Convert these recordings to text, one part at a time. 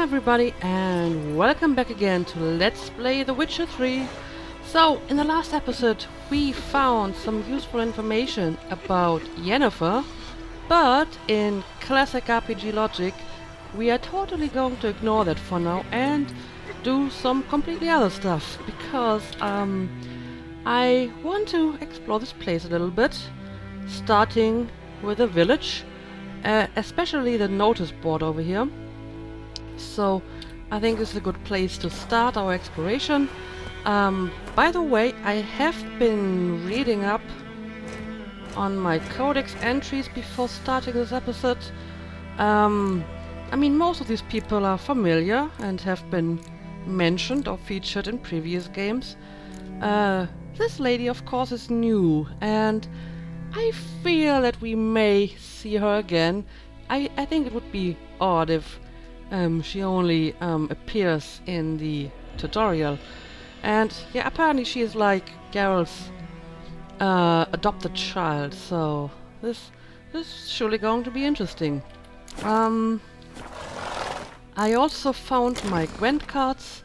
everybody, and welcome back again to Let's Play The Witcher 3. So, in the last episode we found some useful information about Yennefer, but in classic RPG logic we are totally going to ignore that for now and do some completely other stuff, because I want to explore this place a little bit, starting with a village, especially the notice board over here. So I think this is a good place to start our exploration. By the way, I have been reading up on my codex entries before starting this episode. I mean, most of these people are familiar and have been mentioned or featured in previous games. This lady, of course, is new, and I feel that we may see her again. I think it would be odd if she only appears in the tutorial. And yeah, apparently she is like Geralt's adopted child, so this is surely going to be interesting. I also found my Gwent cards.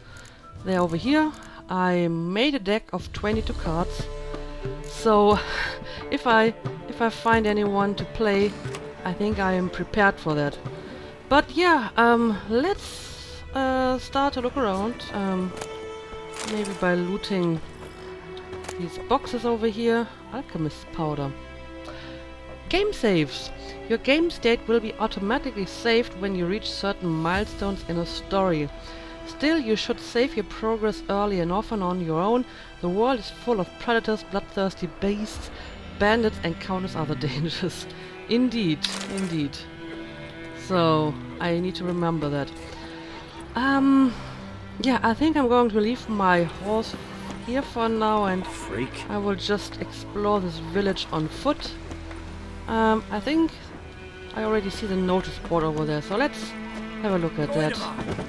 They're over here. I made a deck of 22 cards, so if I find anyone to play, I think I am prepared for that. But yeah, let's start to look around, maybe by looting these boxes over here. Alchemist powder. Game saves. Your game state will be automatically saved when you reach certain milestones in a story. Still, you should save your progress early and often on your own. The world is full of predators, bloodthirsty beasts, bandits, and countless other dangers. Indeed, indeed. So I need to remember that. Yeah, I think I'm going to leave my horse here for now, and I will just explore this village on foot. I think I already see the notice board over there, so let's have a look at that.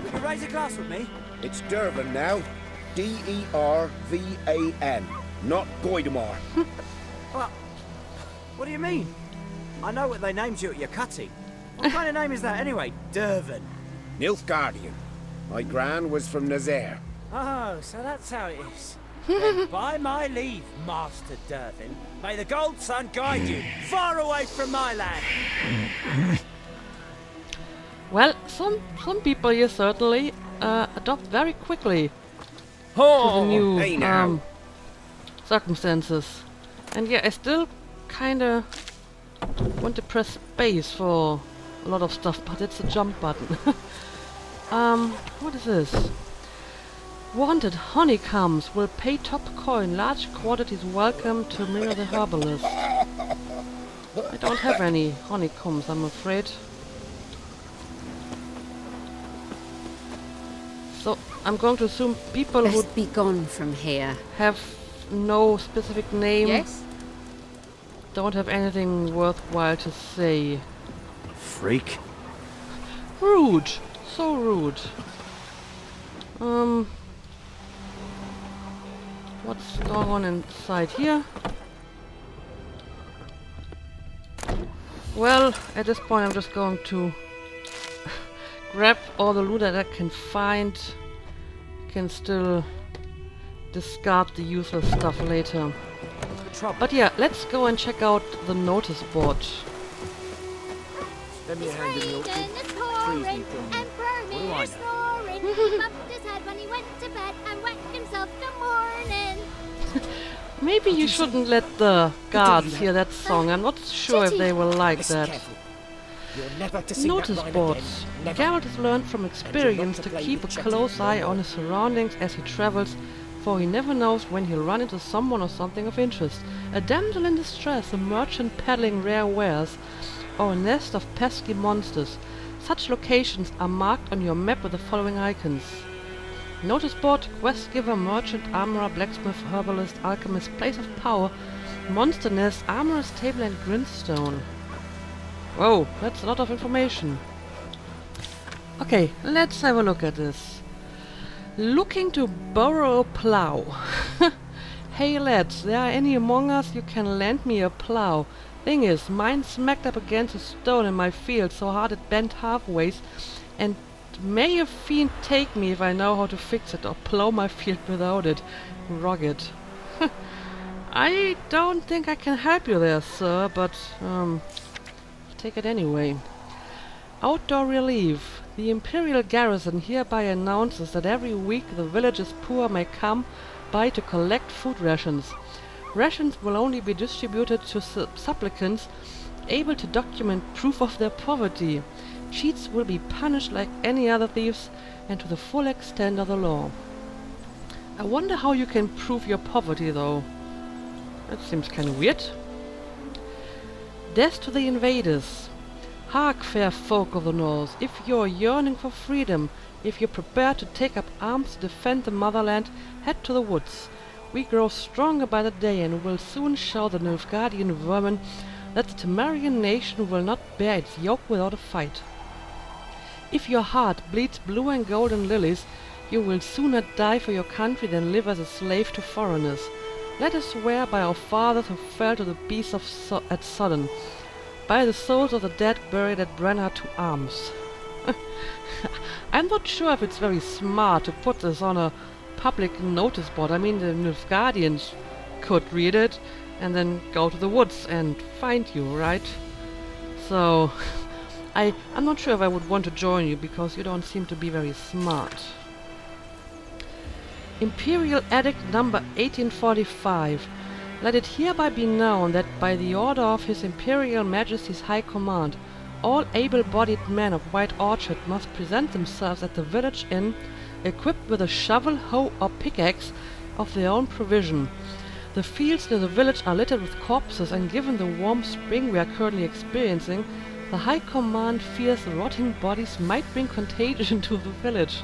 Would you raise a glass with me? It's Dervan now. D-E-R-V-A-N, not Goidemar. Well, what do you mean? I know what they named you at your cutting. What kind of name is that anyway? Dervan. Nilfgaardian. My gran was from Nazaire. Oh, so that's how it is. Then by my leave, Master Dervan, may the Gold Sun guide you far away from my land. Well, some people here certainly adopt very quickly to the new circumstances. And yeah, I still kinda want to press space for a lot of stuff, but it's a jump button. What is this? Wanted honeycombs will pay top coin. Large quantities welcome to mirror the herbalist. I don't have any honeycombs, I'm afraid. So I'm going to assume people who be gone from here. have no specific name, Yes? don't have anything worthwhile to say. Freak. Rude! So rude. What's going on inside here? Well, at this point I'm just going to grab all the loot that I can find. Can still discard the useless stuff later. But yeah, let's go and check out the notice board. Let me hand him your It's pouring and burning and snoring. He bumped his head when he went to bed and wet himself the morning. Maybe you shouldn't let the guards hear that song. I'm not sure if they will like that. Notice boards. Geralt has learned from experience to keep a close eye on his surroundings as he travels, for he never knows when he'll run into someone or something of interest. A damsel in distress, a merchant peddling rare wares, or a nest of pesky monsters. Such locations are marked on your map with the following icons. Notice board, quest giver, merchant, armorer, blacksmith, herbalist, alchemist, place of power, monster nest, armorer's table, and grindstone. Whoa, that's a lot of information. Okay, let's have a look at this. Looking to borrow a plow. Hey lads, there are any among us you can lend me a plow? Thing is, mine smacked up against a stone in my field so hard it bent halfways and may a fiend take me if I know how to fix it, or plow my field without it. Rugged. I don't think I can help you there, sir, but, take it anyway. Outdoor relief. The Imperial Garrison hereby announces that every week the village's poor may come by to collect food rations. Rations will only be distributed to supplicants able to document proof of their poverty. Cheats will be punished like any other thieves and to the full extent of the law. I wonder how you can prove your poverty, though. That seems kind of weird. Death to the invaders. Hark, fair folk of the North, if you're yearning for freedom, if you're prepared to take up arms to defend the motherland, head to the woods. We grow stronger by the day and will soon show the Nilfgaardian vermin that the Temerian nation will not bear its yoke without a fight. If your heart bleeds blue and golden lilies, you will sooner die for your country than live as a slave to foreigners. Let us swear by our fathers who fell to the beasts at Sodden, by the souls of the dead buried at Brenna to arms. I'm not sure if it's very smart to put this on a public notice board. I mean, the Nilfgaardians could read it and then go to the woods and find you, right? So, I'm not sure if I would want to join you, because you don't seem to be very smart. Imperial Edict number 1845. Let it hereby be known that by the order of His Imperial Majesty's High Command, all able-bodied men of White Orchard must present themselves at the village inn, equipped with a shovel, hoe, or pickaxe of their own provision. The fields near the village are littered with corpses, and given the warm spring we are currently experiencing, the High Command fears the rotting bodies might bring contagion to the village.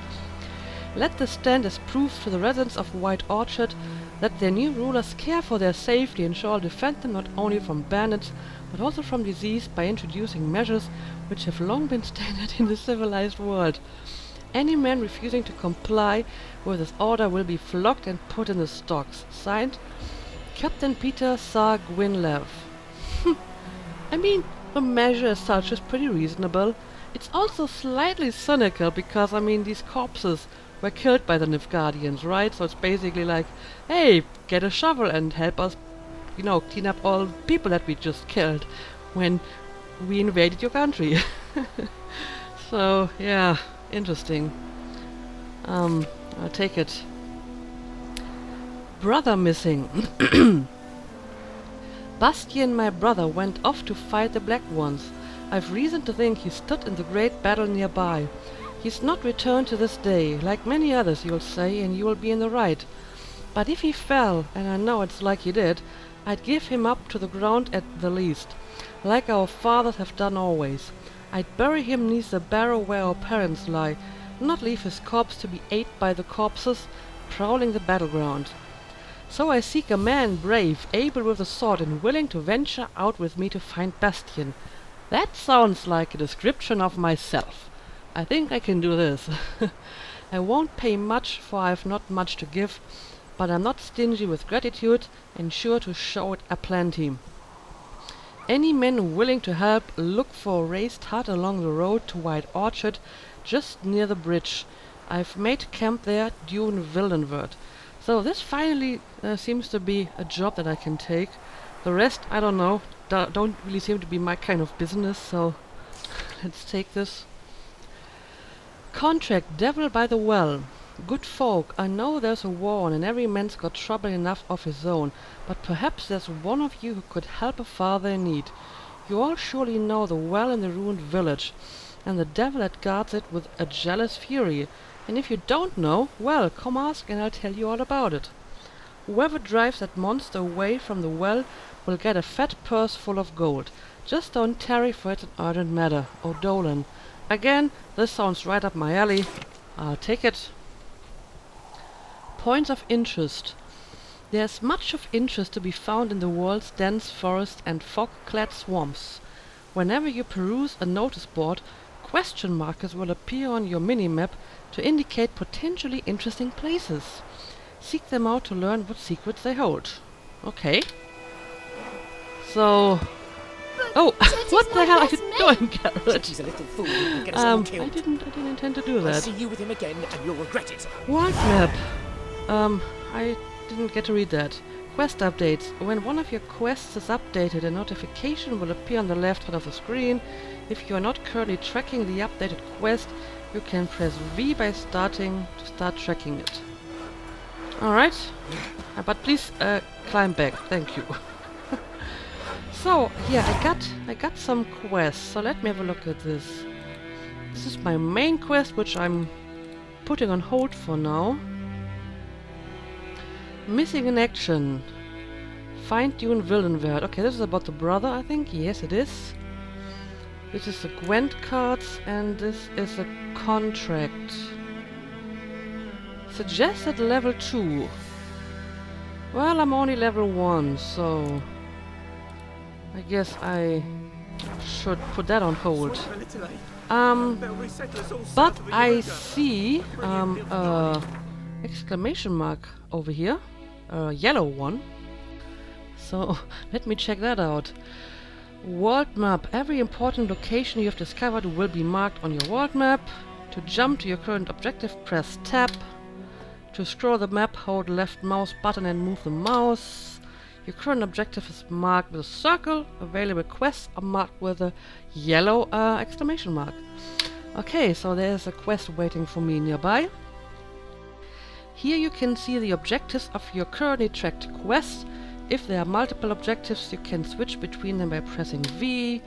Let this stand as proof to the residents of White Orchard that their new rulers care for their safety and shall defend them not only from bandits, but also from disease by introducing measures which have long been standard in the civilized world. Any man refusing to comply with this order will be flogged and put in the stocks. Signed, Captain Peter Sar Gwynlev. I mean, the measure as such is pretty reasonable. It's also slightly cynical because, I mean, these corpses were killed by the Nilfgaardians, right? So it's basically like, hey, get a shovel and help us, you know, clean up all the people that we just killed when we invaded your country. So, yeah, interesting. I'll take it. Brother missing. Bastian, my brother, went off to fight the Black Ones. I've reason to think he stood in the great battle nearby. He's not returned to this day, like many others, you'll say, and you will be in the right. But if he fell, and I know it's like he did, I'd give him up to the ground at the least, like our fathers have done always. I'd bury him neath the barrow where our parents lie, not leave his corpse to be ate by the corpses prowling the battleground. So I seek a man brave, able with a sword, and willing to venture out with me to find Bastian. That sounds like a description of myself. I think I can do this. I won't pay much, for I've not much to give, but I'm not stingy with gratitude, and sure to show it aplenty. Any men willing to help, look for a raised hut along the road to White Orchard, just near the bridge. I've made camp there due Villenwerd. So this finally seems to be a job that I can take. The rest, I don't know, don't really seem to be my kind of business, so let's take this. Contract Devil by the Well. Good folk, I know there's a war on and every man's got trouble enough of his own, but perhaps there's one of you who could help a father in need. You all surely know the well in the ruined village, and the devil that guards it with a jealous fury. And if you don't know, well, come ask and I'll tell you all about it. Whoever drives that monster away from the well will get a fat purse full of gold. Just don't tarry, for it's an urgent matter. O'Dolan. Again, this sounds right up my alley. I'll take it. Points of interest. There's much of interest to be found in the world's dense forests and fog-clad swamps. Whenever you peruse a notice board, question markers will appear on your mini-map to indicate potentially interesting places. Seek them out to learn what secrets they hold. Okay. So... But Oh, Shooty's what the more hell are than you just doing, Carrot? He's a little fool who will get us all I killed. didn't intend to do I'll that. see you with him again, and you'll regret it. World map. I didn't get to read that. Quest updates. When one of your quests is updated, a notification will appear on the left hand of the screen. If you are not currently tracking the updated quest, you can press V by starting to start tracking it. Alright. But please climb back. Thank you. So, yeah, I got some quests. So let me have a look at this. This is my main quest, which I'm putting on hold for now. Missing in action. Find Dune Villenwert. Okay, this is about the brother, I think. Yes, it is. This is the Gwent cards, and this is a contract. Suggested level 2. Well, I'm only level 1, so I guess I should put that on hold. But I see exclamation mark over here, a yellow one. So let me check that out. World map. Every important location you have discovered will be marked on your world map. To jump to your current objective, press tab. To scroll the map, hold left mouse button and move the mouse. Your current objective is marked with a circle. Available quests are marked with a yellow exclamation mark. Okay, so there's a quest waiting for me nearby. Here you can see the objectives of your currently tracked quest. If there are multiple objectives, you can switch between them by pressing V.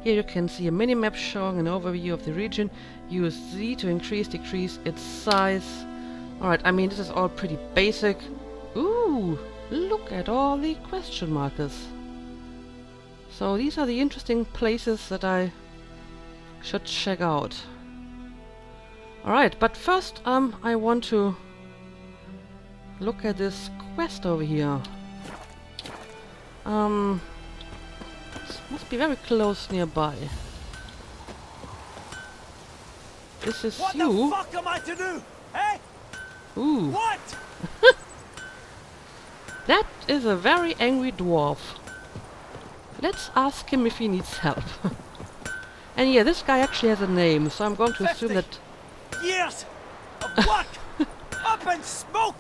Here you can see a minimap showing an overview of the region. Use Z to increase, decrease its size. Alright, I mean, this is all pretty basic. Ooh, look at all the question markers. So these are the interesting places that I should check out. Alright, but first I want to look at this quest over here. This must be very close nearby. This is What you. the fuck am I to do? Eh? Ooh. What? That is a very angry dwarf. Let's ask him if he needs help. And yeah, this guy actually has a name, so I'm going to assume 50 that... Years of work up in smoke.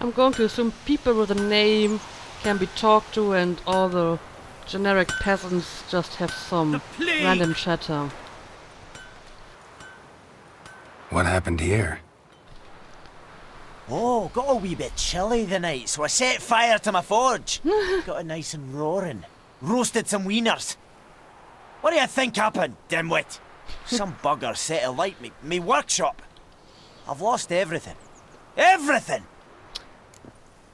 I'm going to assume people with a name can be talked to and all the generic peasants just have some plague. random chatter. What happened here? Oh, got a wee bit chilly the night, so I set fire to my forge. Got it nice and roaring. Roasted some wieners. What do you think happened, dimwit? Some bugger set alight me workshop. I've lost everything. Everything!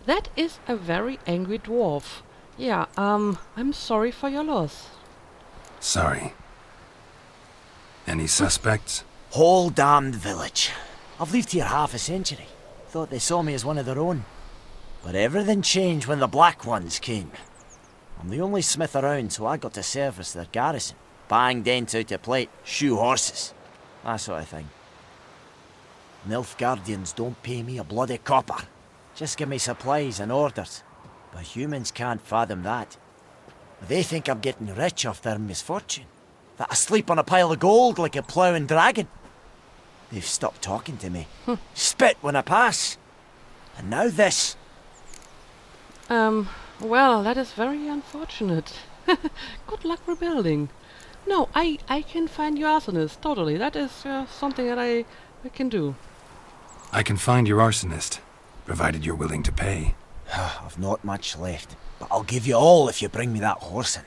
That is a very angry dwarf. Yeah, I'm sorry for your loss. Sorry. Any suspects? Whole damned village. I've lived here half a century. Thought they saw me as one of their own. But everything changed when the Black Ones came. I'm the only smith around, so I got to service their garrison. Bang dents out of plate, shoe horses. That sort of thing. Nilfgaardians don't pay me a bloody copper. Just give me supplies and orders. But humans can't fathom that. They think I'm getting rich off their misfortune. That I sleep on a pile of gold like a ploughing dragon. They've stopped talking to me. Spit when I pass. And now this. Well, that is very unfortunate. Good luck rebuilding. No, I can find you arsonist, totally. That is something that I can do. I can find your arsonist, provided you're willing to pay. I've not much left, but I'll give you all if you bring me that horse in,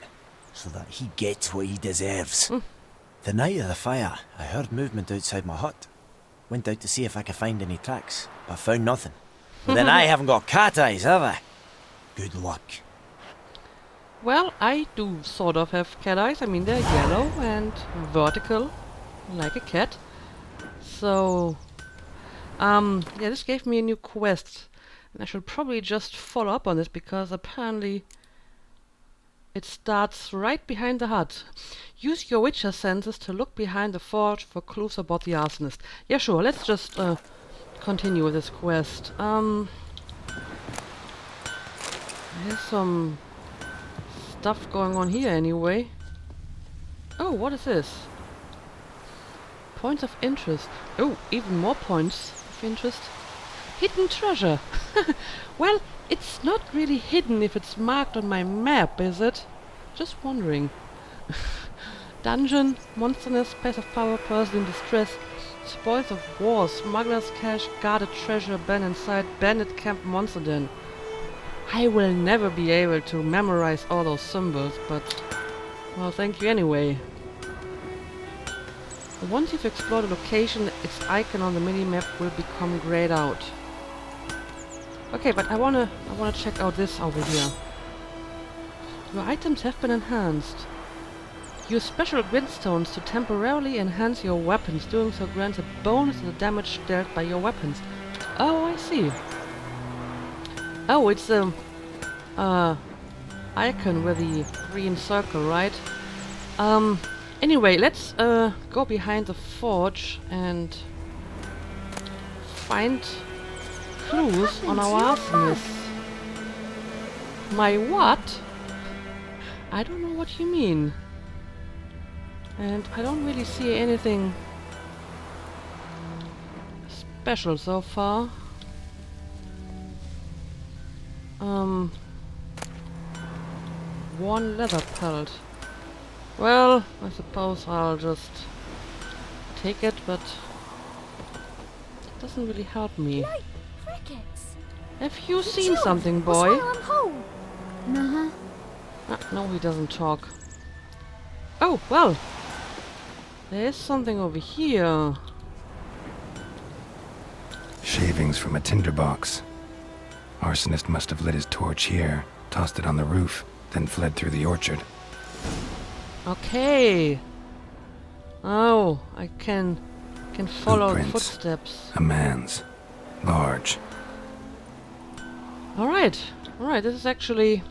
so that he gets what he deserves. The night of the fire, I heard movement outside my hut. Went out to see if I could find any tracks, but found nothing. But then I haven't got cat eyes, have I? Good luck. Well, I do sort of have cat eyes. I mean, they're yellow and vertical, like a cat. So, yeah, this gave me a new quest. And I should probably just follow up on this, because apparently it starts right behind the hut. Use your witcher senses to look behind the forge for clues about the arsonist. Yeah, sure, let's just continue with this quest. There's some stuff going on here anyway. Oh, what is this? Points of interest. Oh, even more points of interest. Hidden treasure. Well, it's not really hidden if it's marked on my map, is it? Just wondering. Dungeon, monster nest, place of power, person in distress, spoils of war, smuggler's cache, guarded treasure, abandoned site, bandit camp, monster den. I will never be able to memorize all those symbols, but... well, thank you anyway. Once you've explored a location, its icon on the minimap will become grayed out. Okay, but I wanna check out this over here. Your items have been enhanced. Use special glintstones to temporarily enhance your weapons. Doing so grants a bonus to the damage dealt by your weapons. Oh, I see. Oh, it's the icon with the green circle, right? Anyway, let's go behind the forge and find clues on our arsonist. My what? I don't know what you mean. And I don't really see anything special so far. One leather pelt. Well, I suppose I'll just take it, but it doesn't really help me. Like crickets. Have you seen something, boy? What's I'm home? Nah. No, he doesn't talk. Oh, well. There's something over here. Shavings from a tinderbox. Arsonist must have lit his torch here, tossed it on the roof, then fled through the orchard. Okay. Oh, I can follow the Footprints. footsteps. A man's. Large. Alright, this is actually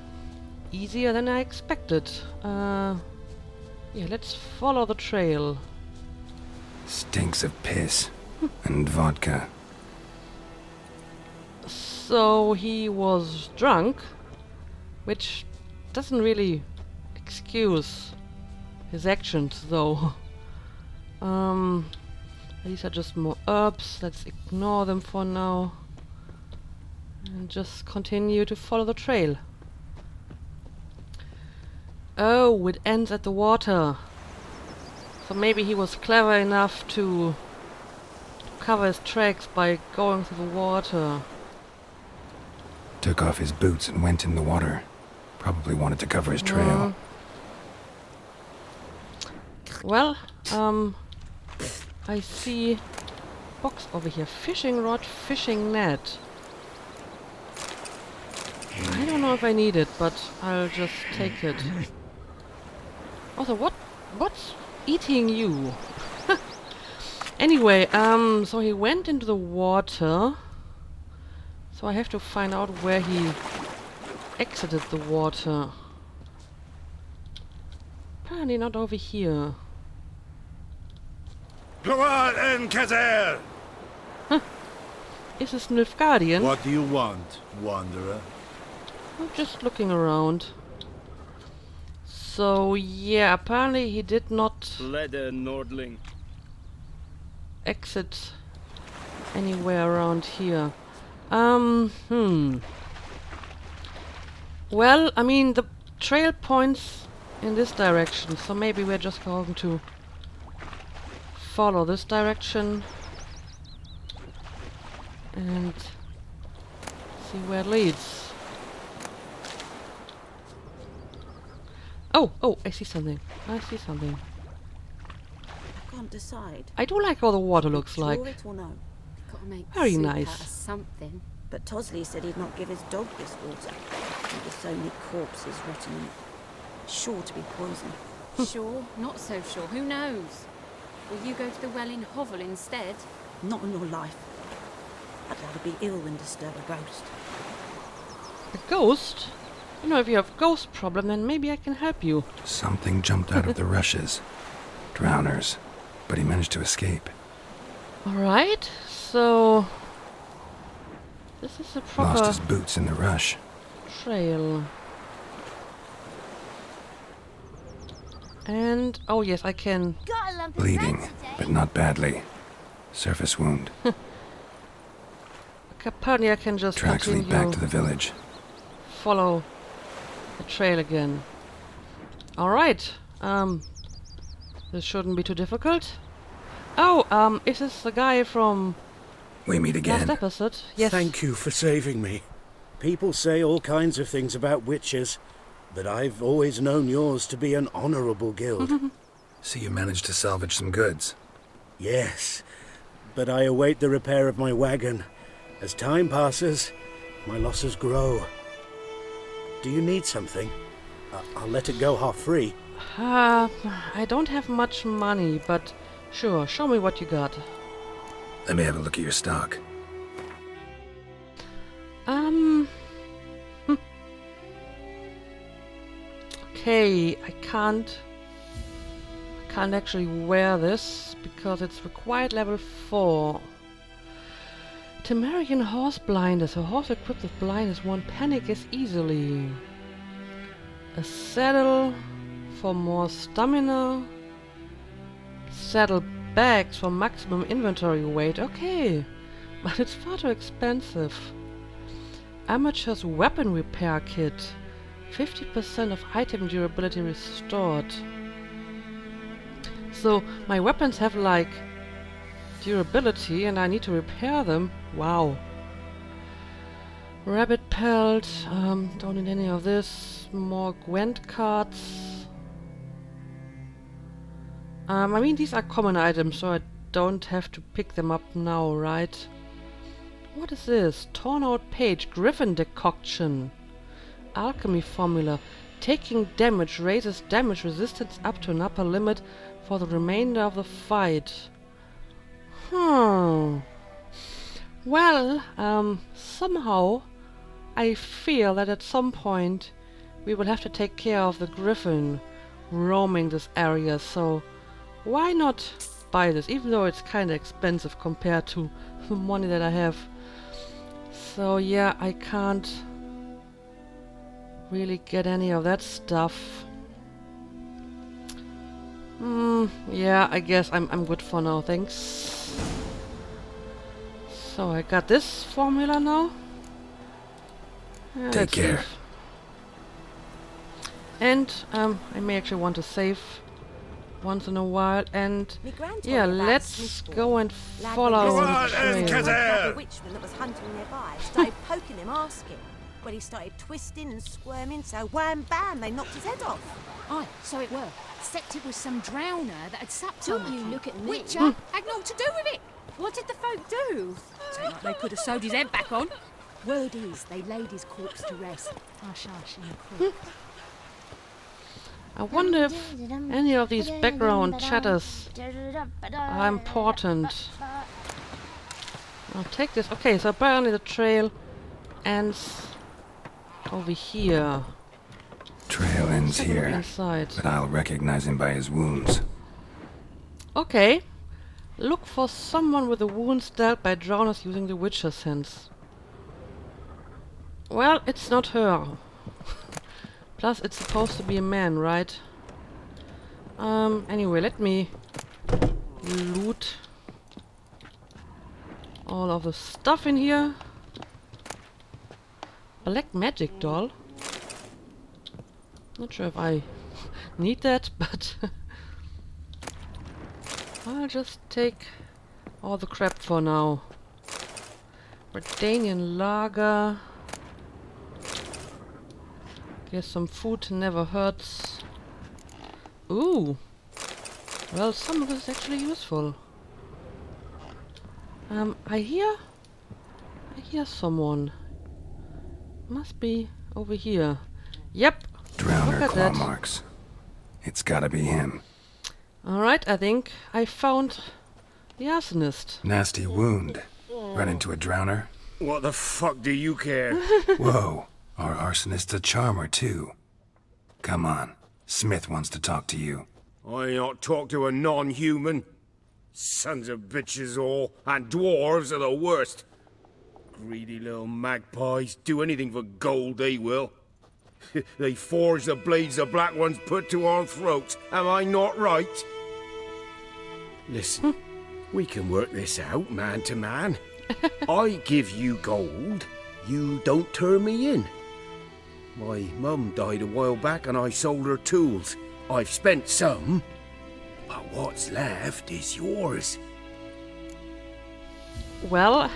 easier than I expected. Yeah, let's follow the trail. Stinks of piss. And vodka. So he was drunk, which doesn't really excuse his actions, though. These are just more herbs. Let's ignore them for now. And just continue to follow the trail. Oh, it ends at the water. So maybe he was clever enough to cover his tracks by going through the water. Took off his boots and went in the water. Probably wanted to cover his trail. Well, I see box over here. Fishing rod, fishing net. I don't know if I need it, but I'll just take it. Also, what's eating you? Anyway, so he went into the water. So I have to find out where he exited the water. Apparently not over here. Come on in, Kazer! Is this Nilfgaardian? What do you want, wanderer? I'm just looking around. So yeah, apparently he did not Leather Nordling. exit anywhere around here. Well, I mean, the trail points in this direction, so maybe we're just going to follow this direction and see where it leads. Oh, I see something. I can't decide. I do like how the water looks like. Sure it or no? Gotta make Very soup nice. out of something. But Tosley said he'd not give his dog this water. With so many corpses rotting in it. Sure to be poison. Sure, not so sure. Who knows? Will you go to the well in Hovel instead? Not in your life. I'd rather be ill than disturb a ghost. A ghost? You know, if you have a ghost problem, then maybe I can help you. Something jumped out of the rushes. Drowners. But he managed to escape. Alright, so... this is a proper Lost his boots in the rush. trail. And oh yes, I can. Got a lump of Bleeding, rat today. but not badly. Surface wound. Apparently, I can just Tracks lead back to the village. follow the trail again. All right. This shouldn't be too difficult. Oh, is this the guy from We meet last again. episode? Yes. Thank you for saving me. People say all kinds of things about witches, but I've always known yours to be an honourable guild. So you managed to salvage some goods. Yes, but I await the repair of my wagon. As time passes, my losses grow. Do you need something? I'll let it go half-free. I don't have much money, but sure, show me what you got. Let me have a look at your stock. Okay, I can't actually wear this because it's required level 4. Temerian horse blindness. A horse equipped with blindness won't panic as easily. A saddle for more stamina. Saddle bags for maximum inventory weight. Okay, but it's far too expensive. Amateur's weapon repair kit. 50% of item durability restored. So my weapons have like durability and I need to repair them. Wow. Rabbit pelt. Don't need any of this. More Gwent cards. I mean, these are common items, so I don't have to pick them up now, right? What is this? Torn out page. Griffin decoction. Alchemy formula. Taking damage raises damage resistance up to an upper limit for the remainder of the fight. Well, somehow I feel that at some point we will have to take care of the griffin roaming this area, so why not buy this, even though it's kinda expensive compared to the money that I have. So yeah, I can't really get any of that stuff. Yeah, I guess I'm good for now, thanks. So I got this formula now. Yeah, Take let's care. leave. And I may actually want to save once in a while, and Me gran told yeah, me about let's Smith's go boy. and Lad follow Come the on, trail. Kazar! The witchman that was hunting nearby started poking him, asking. When he started twisting and squirming, so wham bam, they knocked his head off. Aye, so it were. Except it was some drowner that had supped Don't on you the look at me. Witcher had naught to do with it. What did the folk do? Seemed like they could have sewed his head back on. Word is, they laid his corpse to rest. Hush, hush, in the creek. I wonder if any of these background chatters are important. I'll take this. Okay, so apparently the trail ends over here. Trail ends Let's look here, inside. but I'll recognize him by his wounds. Okay. Look for someone with a wound dealt by drowners using the Witcher sense. Well, it's not her. Plus, it's supposed to be a man, right? Anyway, let me loot all of the stuff in here. Black magic doll. Not sure if I need that, but I'll just take all the crap for now. Redanian lager. Guess some food never hurts. Ooh. Well, some of this is actually useful. I hear someone. Must be over here. Yep. Drowner Look at claw that. marks. It's gotta be him. Alright, I think I found the arsonist. Nasty wound. Run into a drowner? What the fuck do you care? Whoa. Our arsonist's a charmer, too. Come on. Smith wants to talk to you. I not talk to a non-human. Sons of bitches all, and dwarves are the worst. Greedy little magpies, do anything for gold they will. They forge the blades the Black Ones put to our throats. Am I not right? Listen, we can work this out, man to man. I give you gold, you don't turn me in. My mum died a while back and I sold her tools. I've spent some, but what's left is yours. Well,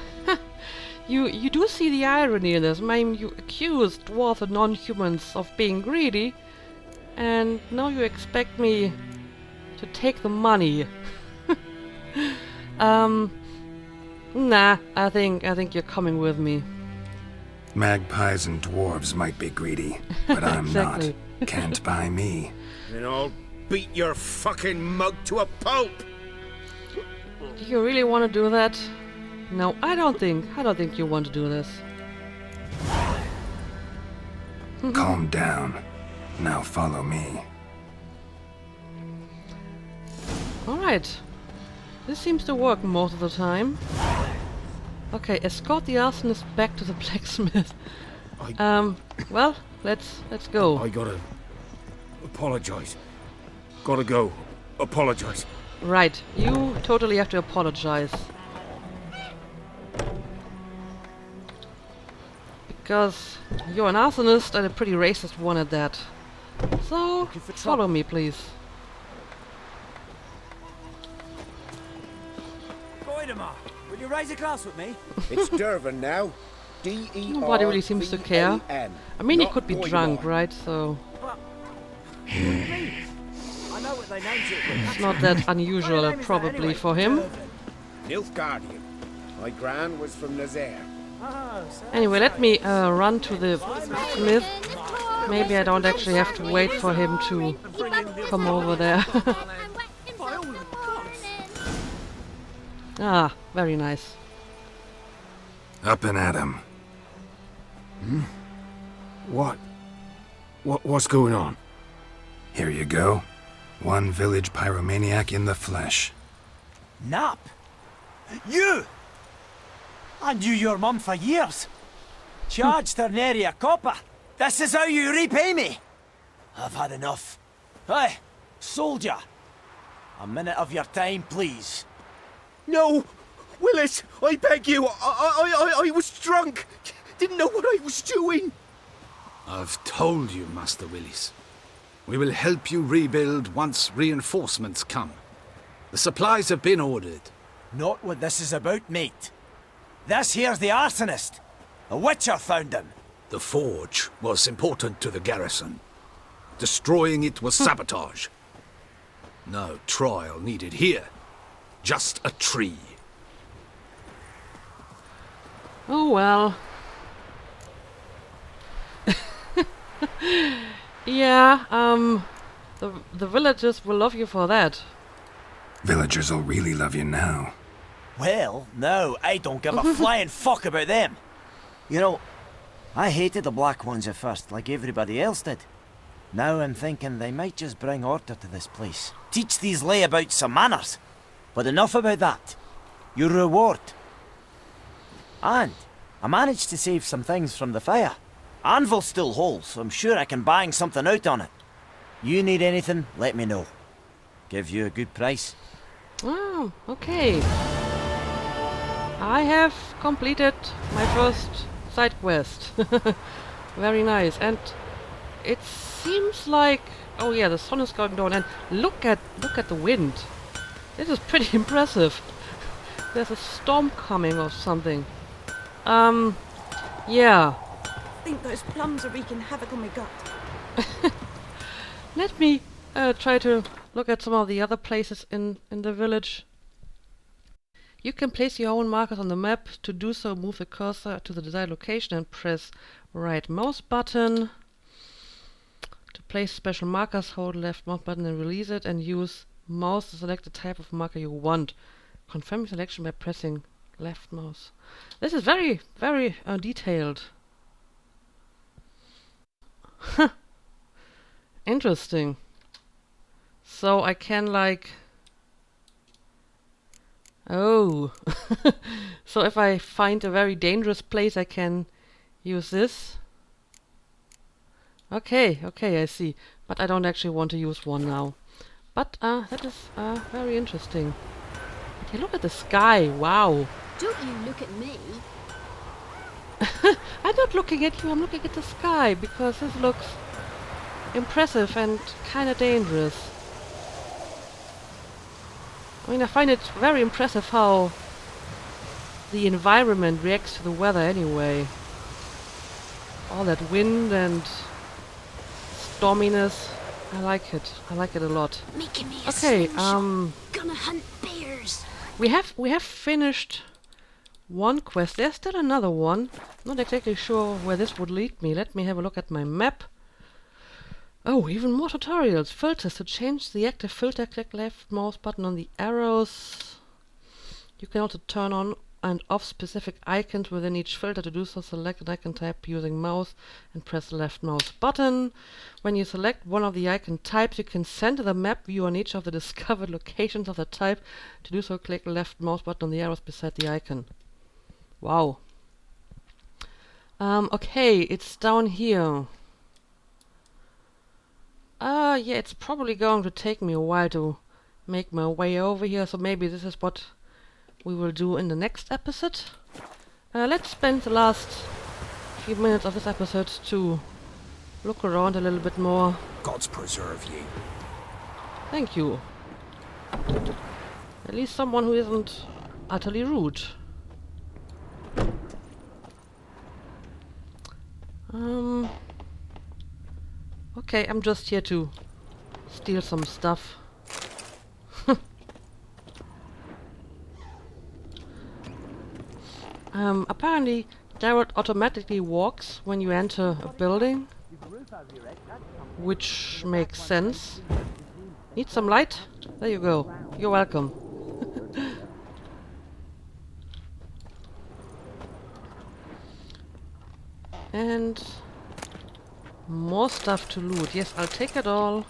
you do see the irony in this. I mean, you accused dwarves and non-humans of being greedy, and now you expect me to take the money. Nah, I think you're coming with me. Magpies and dwarves might be greedy, but I'm Exactly. not. Can't buy me. And I'll beat your fucking mug to a pulp. Do you really want to do that? No, I don't think you want to do this. Calm down. Now follow me. Alright. This seems to work most of the time. Okay, escort the arsonist back to the blacksmith. Well, let's go. I gotta apologize. Gotta go. Apologize. Right, you totally have to apologize. Because you're an arsonist and a pretty racist one at that. So, follow me, please. Goidemar, will you raise a glass with me? It's Dervin now. D-E-R-V-A-N. Nobody really seems to care. I mean, he could be drunk, right? So, I know what they named it. it's not that unusual, probably, for him. Nilfgaardian. My gran was from Nazaire. Anyway, let me run to the smith. Maybe I don't actually have to wait for him to come over there. Ah, very nice. Up and at 'em. What's going on? Here you go. One village pyromaniac in the flesh. Nap? You! I knew your mum for years. Charged her nary a copper. This is how you repay me. I've had enough. Hey, soldier. A minute of your time, please. No! Willis, I beg you. I was drunk. Didn't know what I was doing. I've told you, Master Willis. We will help you rebuild once reinforcements come. The supplies have been ordered. Not what this is about, mate. This here's the arsonist. A witcher found him. The forge was important to the garrison. Destroying it was sabotage. No trial needed here. Just a tree. Oh well. Yeah, the villagers will love you for that. Villagers will really love you now. Well, no, I don't give a flying fuck about them. You know, I hated the Black Ones at first, like everybody else did. Now I'm thinking they might just bring order to this place. Teach these layabouts some manners. But enough about that. Your reward. And I managed to save some things from the fire. Anvil's still whole, so I'm sure I can bang something out on it. You need anything, let me know. Give you a good price. Oh, okay. I have completed my first side quest. Very nice. And it seems like... Oh yeah, the sun is going down. And look at the wind. This is pretty impressive. There's a storm coming or something. Yeah. I think those plums are wreaking havoc on my gut. Let me try to look at some of the other places in the village. You can place your own markers on the map. To do so, move the cursor to the desired location and press right mouse button. To place special markers, hold left mouse button and release it, and use mouse to select the type of marker you want. Confirm your selection by pressing left mouse. This is very, very detailed. Interesting. So I can like... Oh. So if I find a very dangerous place, I can use this. Okay, okay, I see. But I don't actually want to use one now. But that is very interesting. Okay, look at the sky. Wow. Don't you look at me. I'm not looking at you, I'm looking at the sky, because this looks impressive and kind of dangerous. I mean, I find it very impressive how the environment reacts to the weather anyway. All that wind and storminess. I like it. I like it a lot. Making me a Okay, slingshot. Gonna hunt bears. we have finished one quest. There's still another one. Not exactly sure where this would lead me. Let me have a look at my map. Oh, even more tutorials. Filters. To change the active filter, click left mouse button on the arrows. You can also turn on and off specific icons within each filter. To do so, select an icon type using mouse and press the left mouse button. When you select one of the icon types, you can center the map view on each of the discovered locations of the type. To do so, click the left mouse button on the arrows beside the icon. Wow. Okay, it's down here. Yeah, it's probably going to take me a while to make my way over here, so maybe this is what we will do in the next episode. Let's spend the last few minutes of this episode to look around a little bit more. Gods preserve ye. Thank you. At least someone who isn't utterly rude. Okay, I'm just here to steal some stuff. Apparently, Geralt automatically walks when you enter a building, which makes sense. Need some light? There you go. You're welcome. And more stuff to loot. Yes, I'll take it all.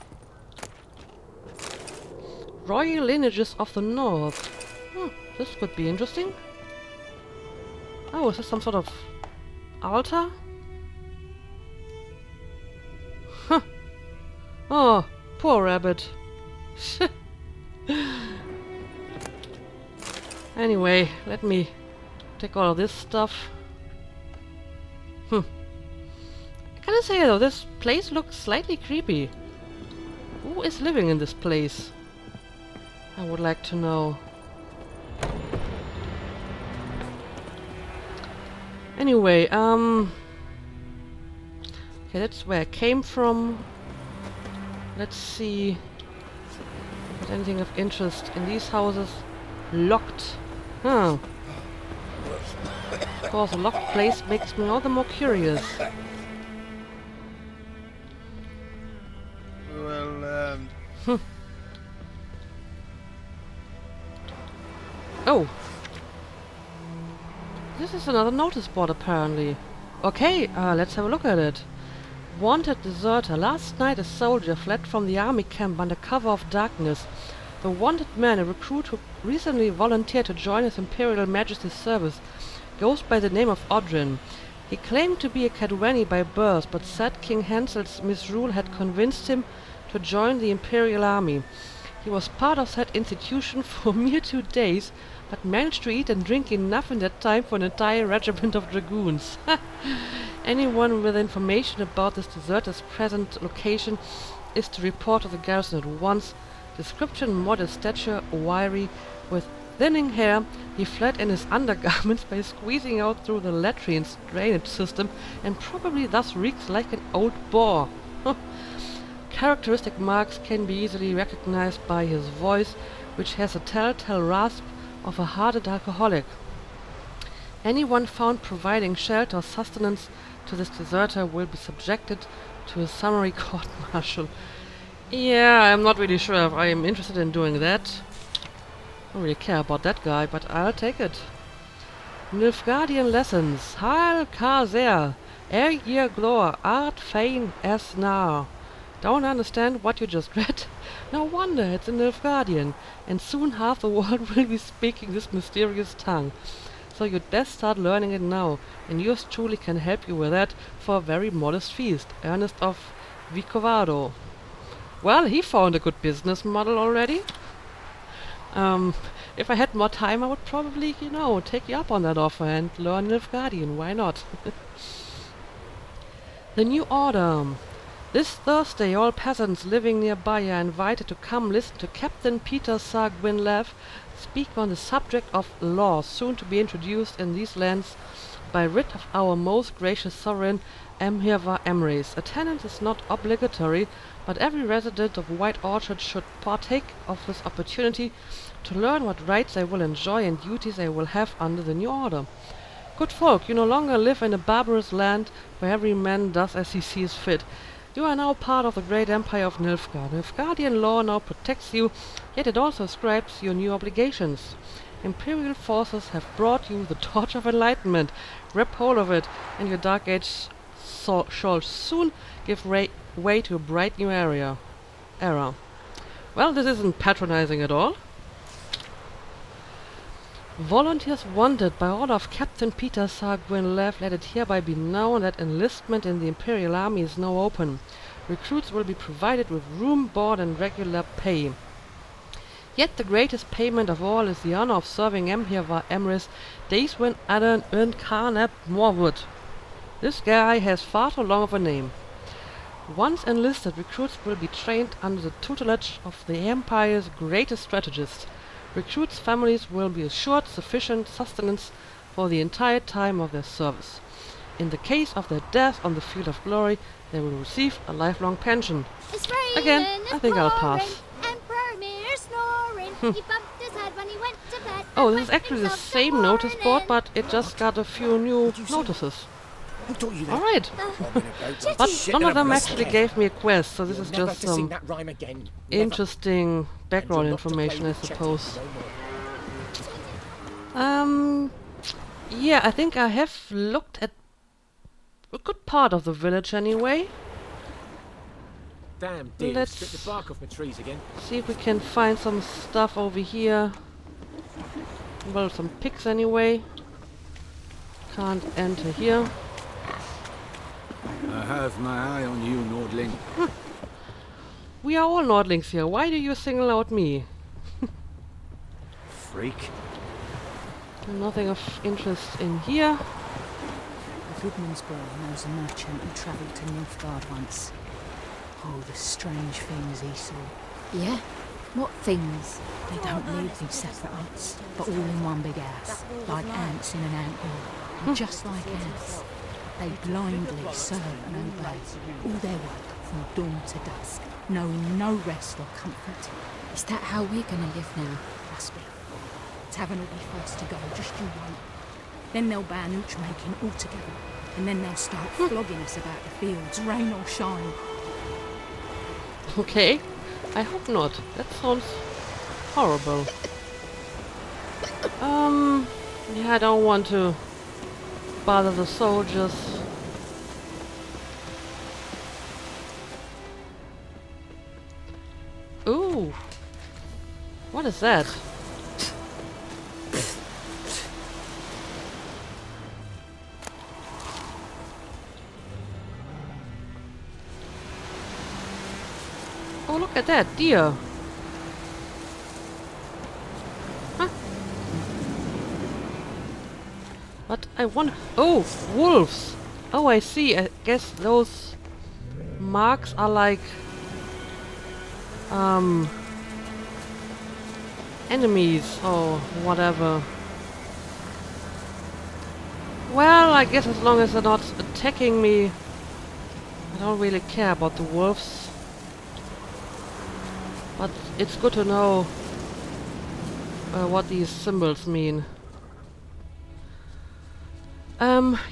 Royal lineages of the north. This could be interesting. Oh, is this some sort of altar? Huh. Oh, poor rabbit. Anyway, let me take all of this stuff. I gotta say though, this place looks slightly creepy. Who is living in this place? I would like to know. Anyway, okay, that's where I came from. Let's see if there's anything of interest in these houses. Locked. Huh. Of course, a locked place makes me all the more curious. Well, Oh! This is another notice board, apparently. Okay, let's have a look at it. Wanted deserter. Last night a soldier fled from the army camp under cover of darkness. The wanted man, a recruit who recently volunteered to join His Imperial Majesty's service, goes by the name of Odrin. He claimed to be a Cadwani by birth, but said King Hansel's misrule had convinced him to join the Imperial Army. He was part of that institution for a mere 2 days, but managed to eat and drink enough in that time for an entire regiment of dragoons. Anyone with information about this deserter's present location is to report to the garrison at once. Description: modest stature, wiry, with thinning hair. He fled in his undergarments by squeezing out through the latrine's drainage system, and probably thus reeks like an old boar. Characteristic marks can be easily recognized by his voice, which has a telltale rasp of a hardened alcoholic. Anyone found providing shelter or sustenance to this deserter will be subjected to a summary court-martial. Yeah, I'm not really sure if I am interested in doing that. I don't really care about that guy, but I'll take it. Nilfgaardian lessons. Heil Kazer. Year glor. Art fein as nar. Don't understand what you just read? No wonder, it's in Nilfgaardian, and soon half the world will be speaking this mysterious tongue. So you'd best start learning it now, and yours truly can help you with that for a very modest feast. Ernest of Vicovado. Well, he found a good business model already. If I had more time, I would probably, you know, take you up on that offer and learn Nilfgaardian. Why not? The New Order. This Thursday, all peasants living nearby are invited to come listen to Captain Peter Sir Gwynlev speak on the subject of laws soon to be introduced in these lands by writ of our most gracious sovereign Emhirva Emrys. Attendance is not obligatory, but every resident of White Orchard should partake of this opportunity to learn what rights they will enjoy and duties they will have under the new order. Good folk, you no longer live in a barbarous land where every man does as he sees fit. You are now part of the great empire of Nilfgaard. Nilfgaardian law now protects you, yet it also ascribes you new obligations. Imperial forces have brought you the torch of enlightenment. Grab hold of it, and your dark age shall soon give way to a bright new era. Well, this isn't patronizing at all. Volunteers wanted by order of Captain Peter Sir Gwynlev, let it hereby be known that enlistment in the Imperial Army is now open. Recruits will be provided with room, board and regular pay. Yet the greatest payment of all is the honor of serving Emhirva Emrys days when Adan Carnap Morwood. This guy has far too long of a name. Once enlisted, recruits will be trained under the tutelage of the Empire's greatest strategist. Recruits' families will be assured sufficient sustenance for the entire time of their service. In the case of their death on the field of glory, they will receive a lifelong pension. Again, I think I'll pass. Oh, this is actually the same notice board, but it just got a few new notices. Alright. But none of them actually gave me a quest, so this is just some interesting background information, I suppose. Yeah, I think I have looked at a good part of the village anyway. Damn dear, Let's stripped the bark off my trees again. see if we can find some stuff over here. Well, some pigs anyway. Can't enter here. I have my eye on you, Nordling. We are all Nordlings here. Why do you single out me? Freak. Nothing of interest in here. The Goodman's boy knows a merchant who travelled to Nilfgaard once. Oh, the strange things he saw. Yeah? What things? They don't live in separate huts, but all in one big house, like ants in an anthill. And just like ants, they blindly serve and obey all their work from dawn to dusk, knowing no rest or comfort. Is that how we're gonna live now? Must be. Tavern will be first to go, just you wait. Then they'll ban ouch making altogether, and then they'll start flogging us about the fields, rain or shine. Okay. I hope not. That sounds horrible. Yeah, I don't want to bother the soldiers. Ooh. What is that? Oh, look at that deer. Huh? But I want... Oh, wolves. Oh, I see. I guess those marks are like... enemies or whatever. Well, I guess as long as they're not attacking me, I don't really care about the wolves. But it's good to know what these symbols mean.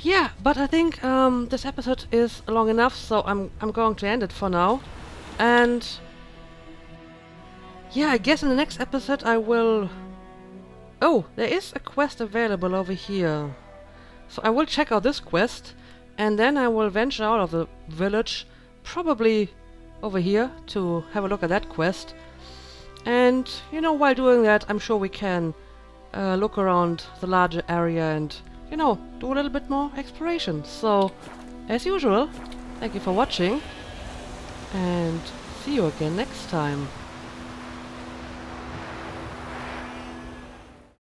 Yeah, but I think this episode is long enough, so I'm going to end it for now. And yeah, I guess in the next episode I will... Oh, there is a quest available over here. So I will check out this quest, and then I will venture out of the village, probably over here, to have a look at that quest. And, you know, while doing that, I'm sure we can look around the larger area and, you know, do a little bit more exploration. So, as usual, thank you for watching, and see you again next time.